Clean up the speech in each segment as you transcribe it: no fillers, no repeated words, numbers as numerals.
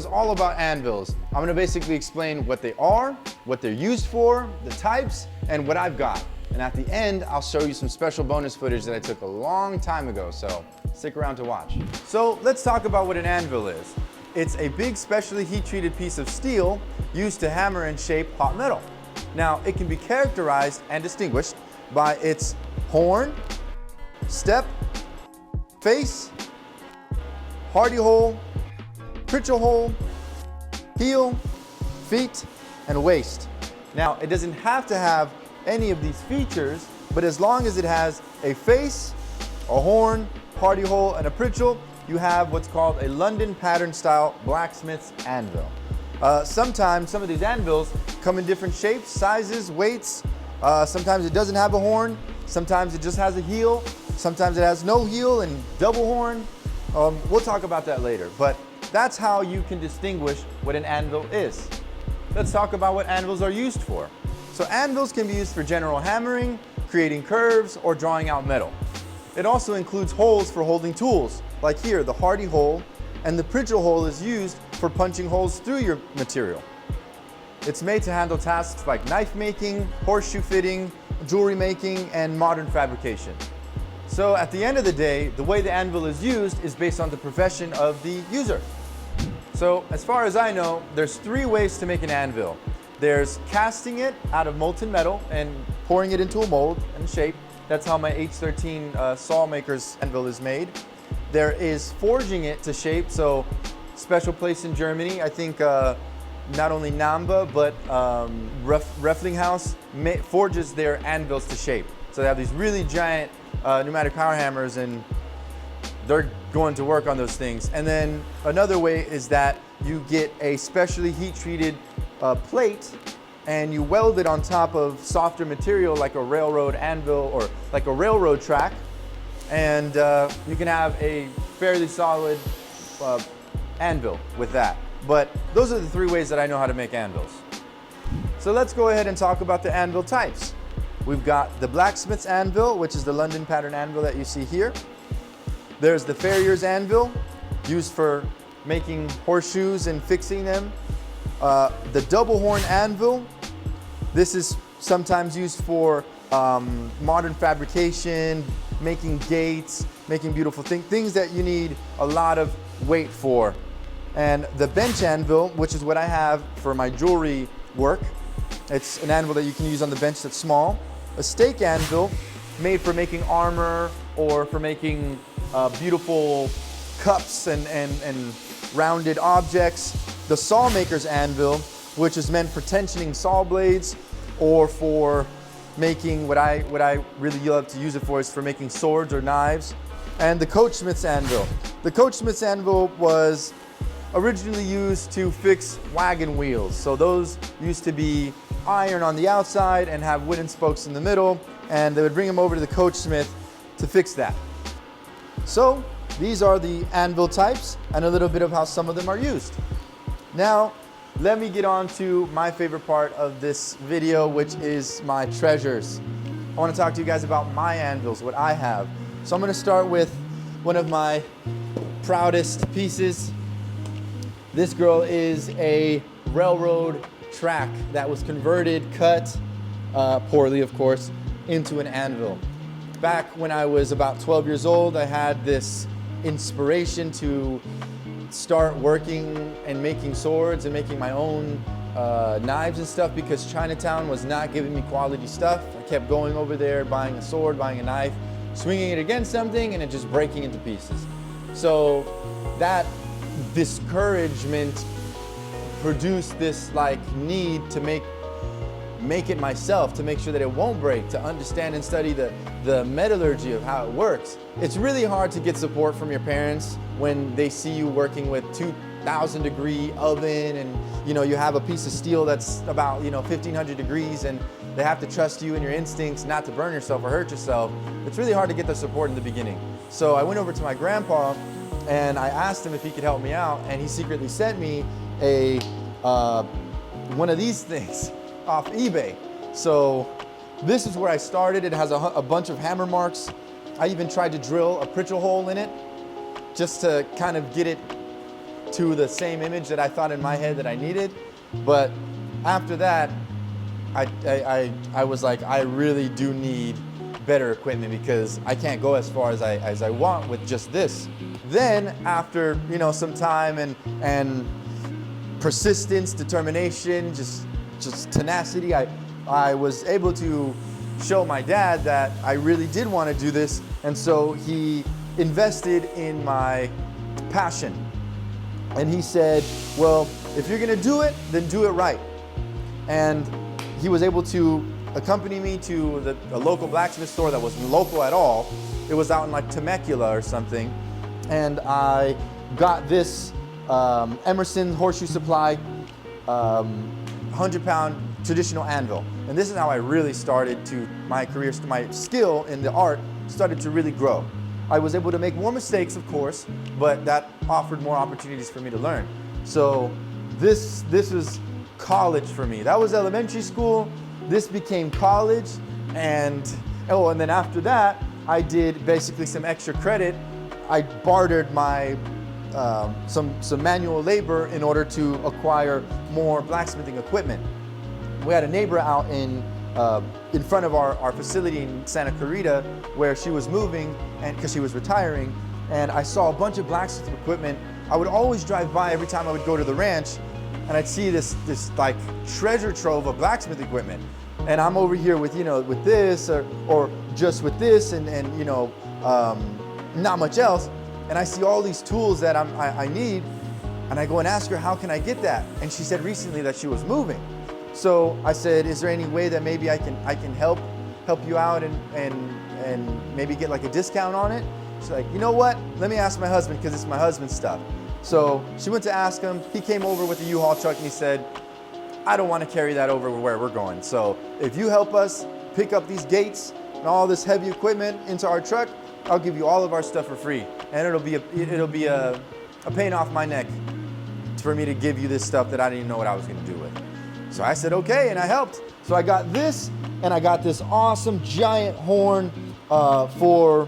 is all about anvils. I'm gonna basically explain what they are, what they're used for, the types, and what I've got. And at the end, I'll show you some special bonus footage that I took a long time ago, so stick around to watch. So let's talk about what an anvil is. It's a big specially heat-treated piece of steel used to hammer and shape hot metal. Now, it can be characterized and distinguished by its horn, step, face, hardy hole, pritchel hole, heel, feet, and waist. Now, it doesn't have to have any of these features, but as long as it has a face, a horn, hardy hole, and a pritchel, you have what's called a London pattern style blacksmith's anvil. Sometimes some of these anvils come in different shapes, sizes, weights. Sometimes it doesn't have a horn, sometimes it just has a heel, sometimes it has no heel and double horn. We'll talk about that later, but that's how you can distinguish what an anvil is. Let's talk about what anvils are used for. So anvils can be used for general hammering, creating curves, or drawing out metal. It also includes holes for holding tools, like here, the hardy hole, and the pritchel hole is used for punching holes through your material. It's made to handle tasks like knife making, horseshoe fitting, jewelry making, and modern fabrication. So at the end of the day, the way the anvil is used is based on the profession of the user. So as far as I know, there's 3 ways to make an anvil. There's casting it out of molten metal and pouring it into a mold and shape. That's how my H13 saw maker's anvil is made. There is forging it to shape, so special place in Germany, I think not only Namba, but Reiflinghaus forges their anvils to shape. So they have these really giant pneumatic power hammers, and they're going to work on those things. And then another way is that you get a specially heat-treated plate and you weld it on top of softer material like a railroad anvil or like a railroad track, and you can have a fairly solid anvil with that. But those are the 3 ways that I know how to make anvils. So let's go ahead and talk about the anvil types. We've got the blacksmith's anvil, which is the London pattern anvil that you see here. There's the farrier's anvil, used for making horseshoes and fixing them. The double horn anvil, this is sometimes used for modern fabrication, making gates, making beautiful things that you need a lot of weight for. And the bench anvil, which is what I have for my jewelry work. It's an anvil that you can use on the bench that's small. A stake anvil, made for making armor or for making beautiful cups and rounded objects. The saw maker's anvil, which is meant for tensioning saw blades, or for making what I really love to use it for is for making swords or knives. And the coachsmith's anvil. The coachsmith's anvil was originally used to fix wagon wheels. So those used to be iron on the outside and have wooden spokes in the middle, and they would bring them over to the coachsmith to fix that. So these are the anvil types and a little bit of how some of them are used. Now, let me get on to my favorite part of this video, which is my treasures. I want to talk to you guys about my anvils, what I have. So I'm going to start with one of my proudest pieces. This girl is a railroad track that was converted, cut, poorly of course, into an anvil. Back when I was about 12 years old, I had this inspiration to start working and making swords and making my own knives and stuff, because Chinatown was not giving me quality stuff. I kept going over there, buying a sword, buying a knife, swinging it against something, and it just breaking into pieces. So that discouragement produced this need to make it myself, to make sure that it won't break, to understand and study the metallurgy of how it works. It's really hard to get support from your parents when they see you working with 2,000-degree oven, and you have a piece of steel that's about 1,500 degrees, and they have to trust you and your instincts not to burn yourself or hurt yourself. It's really hard to get the support in the beginning. So I went over to my grandpa and I asked him if he could help me out, and he secretly sent me a one of these things off eBay. So this is where I started. It has a bunch of hammer marks. I even tried to drill a pritchel hole in it just to kind of get it to the same image that I thought in my head that I needed. But after that, I was like, I really do need better equipment because I can't go as far as I want with just this. Then after, you know, some time and persistence, determination, just tenacity, I was able to show my dad that I really did want to do this, and so he invested in my passion. And he said, well, if you're gonna do it, then do it right. And he was able to accompany me to a local blacksmith store that wasn't local at all. It was out in like Temecula or something. And I got this Emerson Horseshoe Supply 100-pound traditional anvil. And this is how I really started to, my career, my skill in the art started to really grow. I was able to make more mistakes, of course, but that offered more opportunities for me to learn. So this was college for me. That was elementary school. This became college. And then after that, I did basically some extra credit. I bartered my some manual labor in order to acquire more blacksmithing equipment. We had a neighbor out in front of our facility in Santa Clarita where she was moving, and because she was retiring, and I saw a bunch of blacksmith equipment. I would always drive by every time I would go to the ranch, and I'd see this like treasure trove of blacksmith equipment. And I'm over here with, you know, with this or just with this and you know, not much else. And I see all these tools that I need, and I go and ask her, how can I get that? And she said recently that she was moving. So I said, is there any way that maybe I can help you out and maybe get like a discount on it? She's like, you know what? Let me ask my husband because it's my husband's stuff. So she went to ask him. He came over with a U-Haul truck and he said, I don't want to carry that over where we're going. So if you help us pick up these gates and all this heavy equipment into our truck, I'll give you all of our stuff for free. And it'll be a pain off my neck for me to give you this stuff that I didn't even know what I was going to do with. So I said, okay, and I helped. So I got this, and I got this awesome giant horn for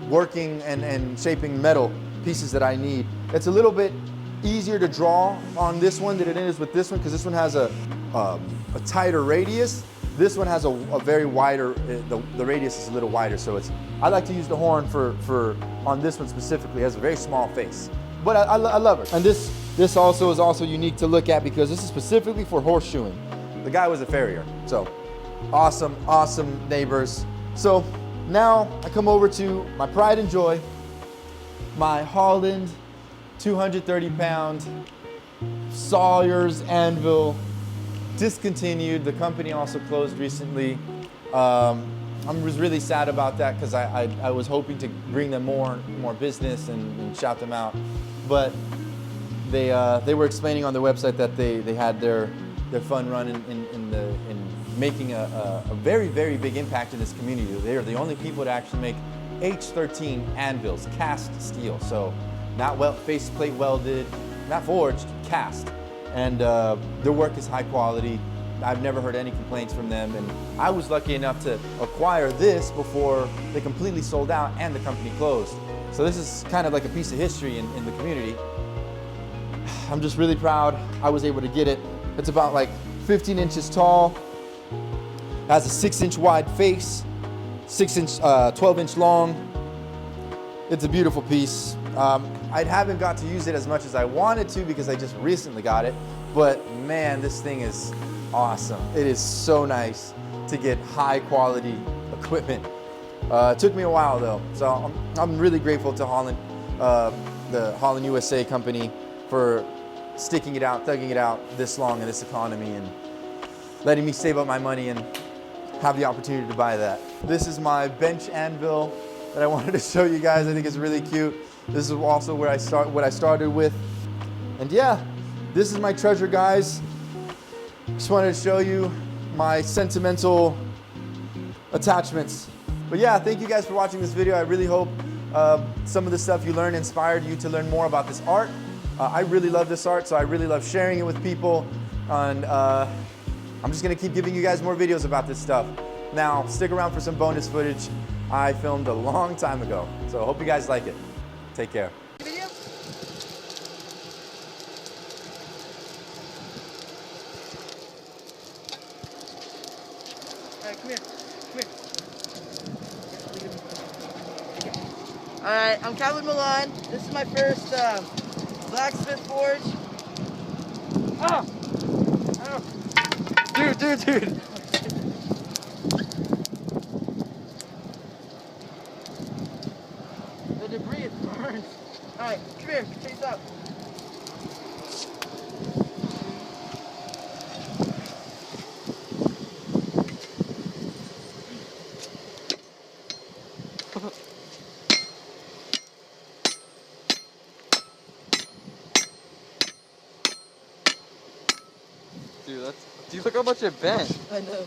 working and shaping metal pieces that I need. It's a little bit easier to draw on this one than it is with this one, because this one has a tighter radius. This one has a very wider, the radius is a little wider, so I like to use the horn for on this one specifically. It has a very small face, but I love it. And this also is also unique to look at because this is specifically for horseshoeing. The guy was a farrier, so awesome, awesome neighbors. So now I come over to my pride and joy, my Holland 230-pound Sawyer's anvil, discontinued. The company also closed recently. I was really sad about that because I was hoping to bring them more business and shout them out, but they were explaining on their website that they had their fun run in making a very, very big impact in this community. They are the only people to actually make H13 anvils, cast steel. So not faceplate welded, not forged, cast. And their work is high quality. I've never heard any complaints from them. And I was lucky enough to acquire this before they completely sold out and the company closed. So this is kind of like a piece of history in the community. I'm just really proud I was able to get it. It's about like 15 inches tall. It has a 6-inch wide face, 12-inch long. It's a beautiful piece. I haven't got to use it as much as I wanted to because I just recently got it, but man, this thing is awesome. It is so nice to get high quality equipment. It took me a while though, so I'm really grateful to Holland, the Holland USA company, for sticking it out, thugging it out this long in this economy and letting me save up my money and have the opportunity to buy that. This is my bench anvil that I wanted to show you guys. I think it's really cute. This is also where what I started with. And yeah, this is my treasure, guys. Just wanted to show you my sentimental attachments. But yeah, thank you guys for watching this video. I really hope some of the stuff you learned inspired you to learn more about this art. I really love this art, so I really love sharing it with people. And I'm just gonna keep giving you guys more videos about this stuff. Now, stick around for some bonus footage I filmed a long time ago. So I hope you guys like it. Take care. Alright, I'm Kevin Milan. This is my first blacksmith forge. Oh! Oh! Dude! The debris is burned. Alright, come here, chase up. Dude, look how much it bent. I know.